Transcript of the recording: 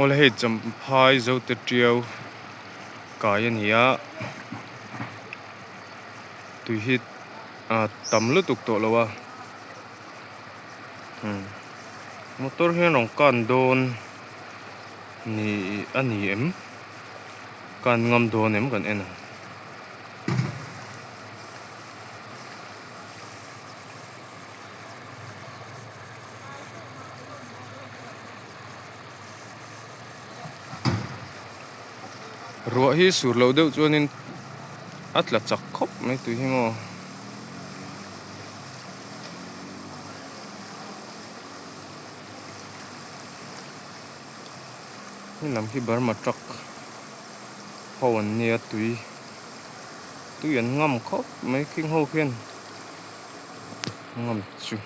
ole hei cham phai zo te triau kai ania tui hit tam lu tuk to lawa motor hian ong kan don ni ani em kan ngam don em kan en ruah hi sur lo deuh chuanin atla chak khop mai tui hi ngo ni lam hi Burma truck ho an nia tui an ngam khop mai king ho khian ngam chu